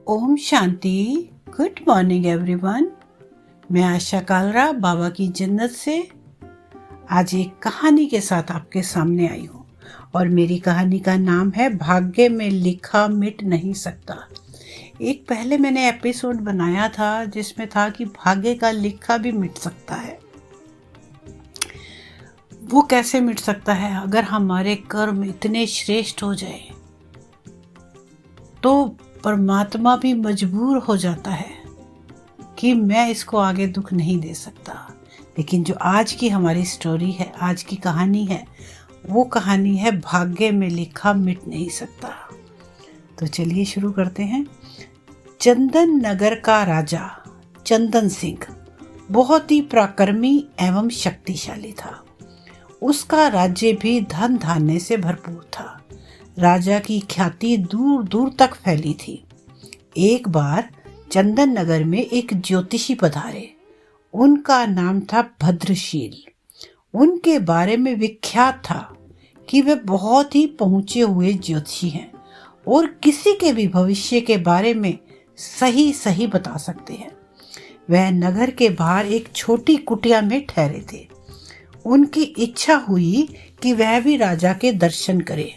ओम शांति। Good morning everyone. मैं आशा कालरा बाबा की जन्नत से आज एक कहानी के साथ आपके सामने आई हूँ और मेरी कहानी का नाम है भाग्य में लिखा मिट नहीं सकता। एक पहले मैंने एपिसोड बनाया था जिसमें था कि भाग्य का लिखा भी मिट सकता है। वो कैसे मिट सकता है? अगर हमारे कर्म इतने श्रेष्ठ हो जाए तो परमात्मा भी मजबूर हो जाता है कि मैं इसको आगे दुख नहीं दे सकता। लेकिन जो आज की हमारी स्टोरी है, आज की कहानी है, वो कहानी है भाग्य में लिखा मिट नहीं सकता। तो चलिए शुरू करते हैं। चंदन नगर का राजा चंदन सिंह बहुत ही पराक्रमी एवं शक्तिशाली था। उसका राज्य भी धन धान्य से भरपूर था। राजा की ख्याति दूर दूर तक फैली थी। एक बार चंदन नगर में एक ज्योतिषी पधारे। उनका नाम था भद्रशील। उनके बारे में विख्यात था कि वे बहुत ही पहुंचे हुए ज्योतिषी हैं और किसी के भी भविष्य के बारे में सही सही बता सकते हैं। वह नगर के बाहर एक छोटी कुटिया में ठहरे थे। उनकी इच्छा हुई कि वह भी राजा के दर्शन करे।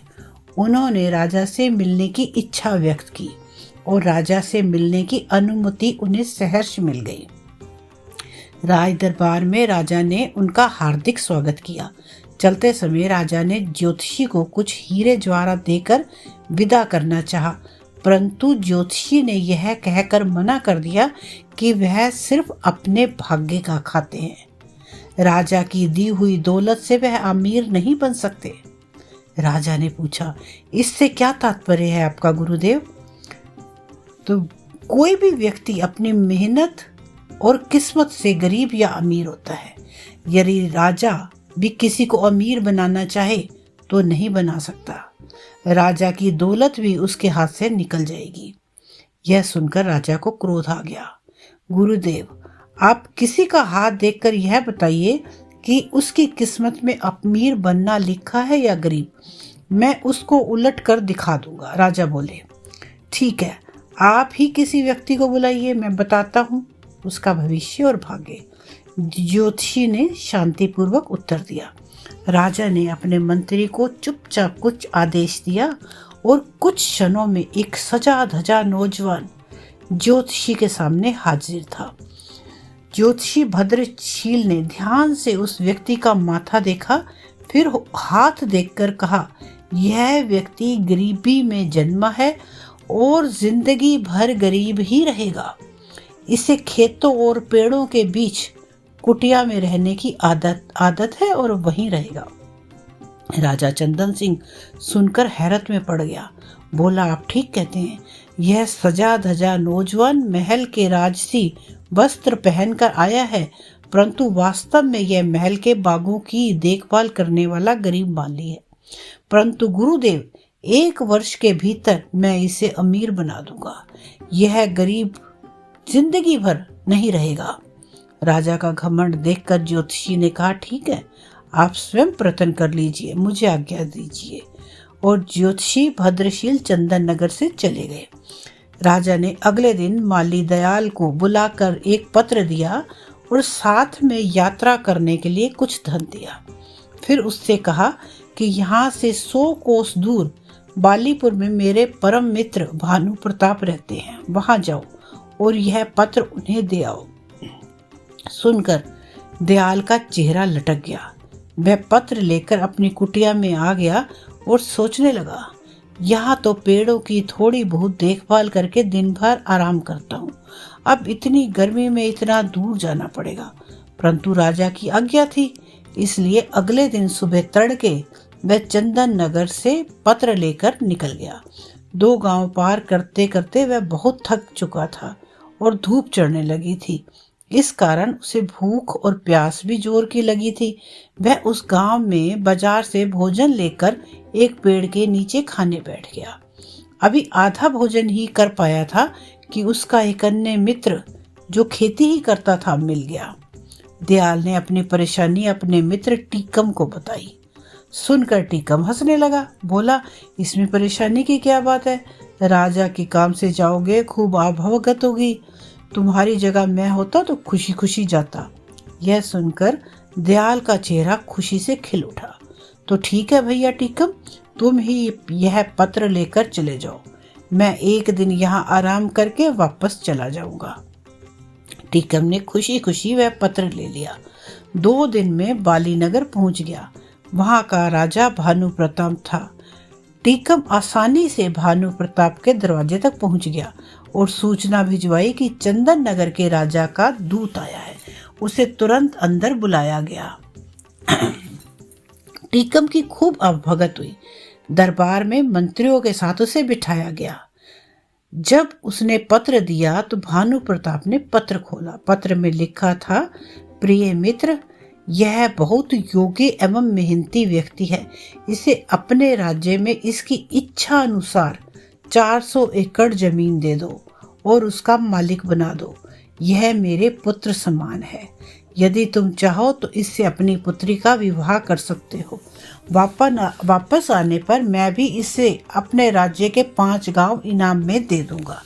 उन्होंने राजा से मिलने की इच्छा व्यक्त की और राजा से मिलने की अनुमति उन्हें सहर्ष मिल गई। राज दरबार में राजा ने उनका हार्दिक स्वागत किया। चलते समय राजा ने ज्योतिषी को कुछ हीरे जवाहरात देकर विदा करना चाहा, परंतु ज्योतिषी ने यह कहकर मना कर दिया कि वह सिर्फ अपने भाग्य का खाते हैं। राजा की दी हुई दौलत से वह अमीर नहीं बन सकते। राजा ने पूछा, इससे क्या तात्पर्य है आपका गुरुदेव? तो कोई भी व्यक्ति अपनी मेहनत और किस्मत से गरीब या अमीर होता है। यदि राजा भी किसी को अमीर बनाना चाहे तो नहीं बना सकता। राजा की दौलत भी उसके हाथ से निकल जाएगी। यह सुनकर राजा को क्रोध आ गया। गुरुदेव, आप किसी का हाथ देखकर यह बताइए कि उसकी किस्मत में अमीर बनना लिखा है या गरीब। मैं उसको उलट कर दिखा दूंगा। राजा बोले, ठीक है, आप ही किसी व्यक्ति को बुलाइए, मैं बताता हूँ उसका भविष्य और भाग्य। ज्योतिषी ने शांतिपूर्वक उत्तर दिया। राजा ने अपने मंत्री को चुपचाप कुछ आदेश दिया और कुछ क्षणों में एक सजा धजा नौजवान ज्योतिषी के सामने हाजिर था। ज्योतिषी भद्रशील ने ध्यान से उस व्यक्ति का माथा देखा, फिर हाथ देखकर कहा, यह व्यक्ति गरीबी में जन्मा है और जिंदगी भर गरीब ही रहेगा। इसे खेतों और पेड़ों के बीच कुटिया में रहने की आदत है और वहीं रहेगा। राजा चंदन सिंह सुनकर हैरत में पड़ गया। बोला, आप ठीक कहते हैं। यह सजा धजा नौजवान महल के राजसी वस्त्र पहनकर आया है, परंतु वास्तव में यह महल के बागों की देखभाल करने वाला गरीब माली है। परंतु गुरुदेव, 1 वर्ष के भीतर मैं इसे अमीर बना दूंगा। यह गरीब जिंदगी भर नहीं रहेगा। राजा का घमंड देखकर ज्योतिषी ने कहा, ठीक है, आप स्वयं प्रयत्न कर लीजिए, मुझे आज्ञा दीजिए। और ज्योतिषी भद्रशील चंदन नगर से चले गए। राजा ने अगले दिन माली दयाल को बुलाकर एक पत्र दिया और साथ में यात्रा करने के लिए कुछ धन दिया। फिर उससे कहा कि यहाँ से 100 कोस दूर बालीपुर में मेरे परम मित्र भानु प्रताप रहते हैं, वहां जाओ और यह पत्र उन्हें दे आओ। सुनकर दयाल का चेहरा लटक गया। वह पत्र लेकर अपनी कुटिया में आ गया और सोचने लगा, यहाँ तो पेड़ों की थोड़ी बहुत देखभाल करके दिन भर आराम करता हूँ, अब इतनी गर्मी में इतना दूर जाना पड़ेगा। परंतु राजा की आज्ञा थी, इसलिए अगले दिन सुबह तड़के वह चंदन नगर से पत्र लेकर निकल गया। 2 गांव पार करते करते वह बहुत थक चुका था और धूप चढ़ने लगी थी। इस कारण उसे भूख और प्यास भी जोर की लगी थी। वह उस गांव में बाजार से भोजन लेकर एक पेड़ के नीचे खाने बैठ गया। अभी आधा भोजन ही कर पाया था कि उसका एक अन्य मित्र जो खेती ही करता था मिल गया। दयाल ने अपनी परेशानी अपने मित्र टीकम को बताई। सुनकर टीकम हंसने लगा, बोला, इसमें परेशानी की क्या बात है? राजा के काम से जाओगे, खूब अवगत होगी। तुम्हारी जगह मैं होता तो खुशी खुशी जाता। यह सुनकर दयाल का चेहरा खुशी से खिल उठा। तो ठीक है भैया टीकम, तुम ही यह पत्र लेकर चले जाओ, मैं एक दिन यहाँ आराम करके वापस चला जाऊंगा। टीकम ने खुशी खुशी वह पत्र ले लिया। 2 दिन में बालीनगर पहुंच गया। वहां का राजा भानु प्रताप था। टीकम आसानी से भानु प्रताप के दरवाजे तक पहुंच गया और सूचना भिजवाई कि चंदन नगर के राजा का दूत आया है। उसे तुरंत अंदर बुलाया गया। टीकम की खूब अवभगत हुई। दरबार में मंत्रियों के साथ उसे बिठाया गया। जब उसने पत्र दिया तो भानु प्रताप ने पत्र खोला। पत्र में लिखा था, प्रिय मित्र, यह बहुत योग्य एवं मेहनती व्यक्ति है। इसे अपने राज्य में इसकी इच्छा अनुसार 400 एकड़ जमीन दे दो और उसका मालिक बना दो। यह मेरे पुत्र समान है। यदि तुम चाहो तो इससे अपनी पुत्री का विवाह कर सकते हो। वापस आने पर मैं भी इसे अपने राज्य के 5 गांव इनाम में दे दूंगा।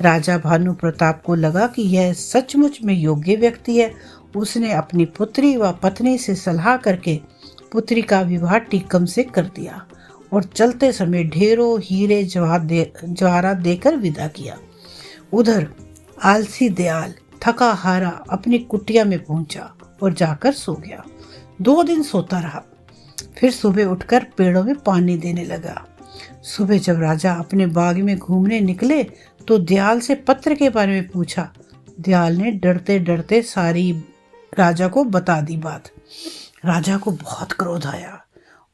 राजा भानु प्रताप को लगा कि यह सचमुच में योग्य व्यक्ति है। उसने अपनी पुत्री व पत्नी से सलाह करके पुत्री का विवाह टीकम से कर दिया और चलते समय ढेरों हीरे जवाहरात देकर विदा किया। उधर आलसी दयाल थका हारा अपनी कुटिया में पहुंचा और जाकर सो गया। 2 दिन सोता रहा, फिर सुबह उठकर पेड़ों में पानी देने लगा। सुबह जब राजा अपने बाग में घूमने निकले तो दयाल से पत्र के बारे में पूछा। दयाल ने डरते डरते सारी राजा को बता दी बात। राजा को बहुत क्रोध आया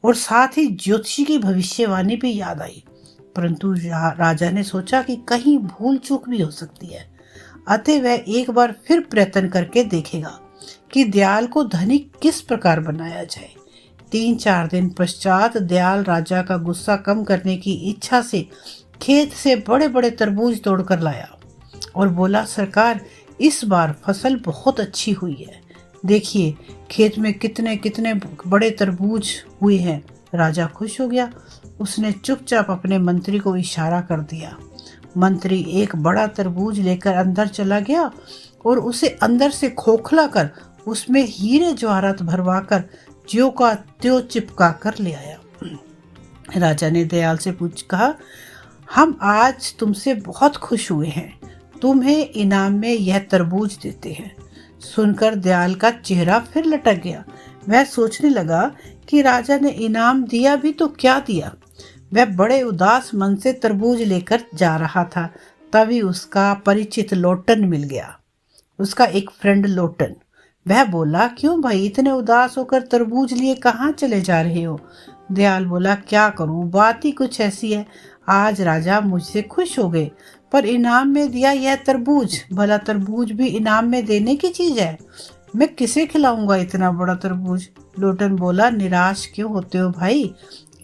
और साथ ही ज्योतिषी की भविष्यवाणी भी याद आई, परंतु राजा ने सोचा कि कहीं भूल चूक भी हो सकती है, अतः वह एक बार फिर प्रयत्न करके देखेगा कि दयाल को धनिक किस प्रकार बनाया जाए। 3-4 दिन पश्चात दयाल राजा का गुस्सा कम करने की इच्छा से खेत से बड़े बड़े तरबूज तोड़कर लाया और बोला, सरकार, इस बार फसल बहुत अच्छी हुई है। देखिए खेत में कितने कितने बड़े तरबूज हुए हैं। राजा खुश हो गया। उसने चुपचाप अपने मंत्री को इशारा कर दिया। मंत्री एक बड़ा तरबूज लेकर अंदर चला गया और उसे अंदर से खोखला कर उसमें हीरे जवाहरात भरवा कर ज्यों का त्यों चिपका कर ले आया। राजा ने दयाल से कहा, हम आज तुमसे बहुत खुश हुए हैं, तुम्हें इनाम में यह तरबूज देते हैं। सुनकर दयाल का चेहरा फिर लटक गया। वह सोचने लगा कि राजा ने इनाम दिया भी तो क्या दिया। वह बड़े उदास मन से तरबूज लेकर जा रहा था, तभी उसका परिचित लोटन मिल गया, उसका एक फ्रेंड लोटन। वह बोला, क्यों भाई इतने उदास होकर तरबूज लिए कहाँ चले जा रहे हो? दयाल बोला, क्या करूं, बात ही कुछ ऐसी है। आज राजा मुझसे खुश हो गए, पर इनाम में दिया यह तरबूज। भला तरबूज भी इनाम में देने की चीज है? मैं किसे खिलाऊंगा इतना बड़ा तरबूज? लोटन बोला, निराश क्यों होते हो भाई,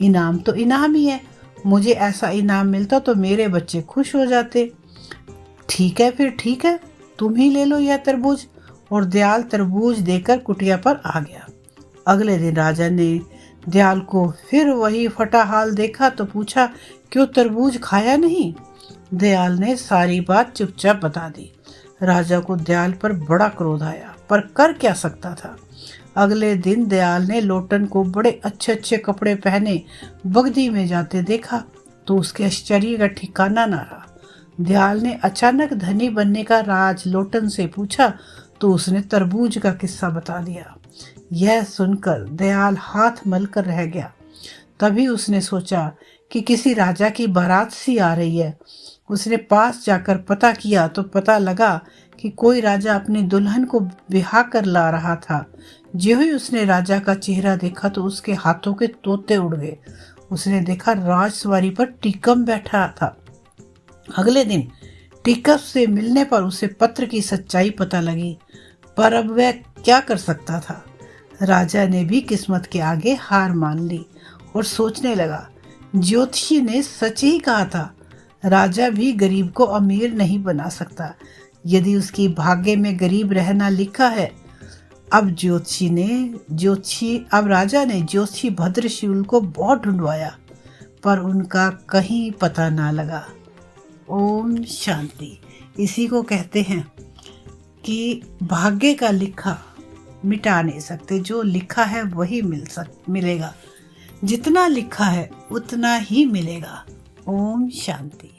इनाम तो इनाम ही है। मुझे ऐसा इनाम मिलता तो मेरे बच्चे खुश हो जाते। ठीक है, फिर ठीक है, तुम ही ले लो यह तरबूज। और दयाल तरबूज देकर कुटिया पर आ गया। अगले दिन राजा ने दयाल को फिर वही फटा हाल देखा तो पूछा, क्यों तरबूज खाया नहीं? दयाल ने सारी बात चुपचाप बता दी। राजा को दयाल पर बड़ा क्रोध आया, पर कर क्या सकता था। अगले दिन दयाल ने लोटन को बड़े अच्छे अच्छे कपड़े पहने बगदी में जाते देखा तो उसके आश्चर्य का ठिकाना न रहा। दयाल ने अचानक धनी बनने का राज लोटन से पूछा तो उसने तरबूज का किस्सा बता दिया। यह सुनकर दयाल हाथ मल कर रह गया। तभी उसने सोचा कि किसी राजा की बारात सी आ रही है। उसने पास जाकर पता किया तो पता लगा कि कोई राजा अपनी दुल्हन को ब्याह कर ला रहा था। ज्यों ही उसने राजा का चेहरा देखा तो उसके हाथों के तोते उड़ गए। उसने देखा राजसवारी पर टीकम बैठा था। अगले दिन टीकम से मिलने पर उसे पत्र की सच्चाई पता लगी, पर अब वह क्या कर सकता था। राजा ने भी किस्मत के आगे हार मान ली और सोचने लगा, ज्योतिषी ने सच ही कहा था, राजा भी गरीब को अमीर नहीं बना सकता। यदि उसकी भाग्य में गरीब रहना लिखा है अब राजा ने ज्योतिषी भद्रशील को बहुत ढूंढवाया, पर उनका कहीं पता ना लगा। ओम शांति। इसी को कहते हैं कि भाग्य का लिखा मिटा नहीं सकते, जो लिखा है वही मिलेगा, जितना लिखा है उतना ही मिलेगा। ओम शांति।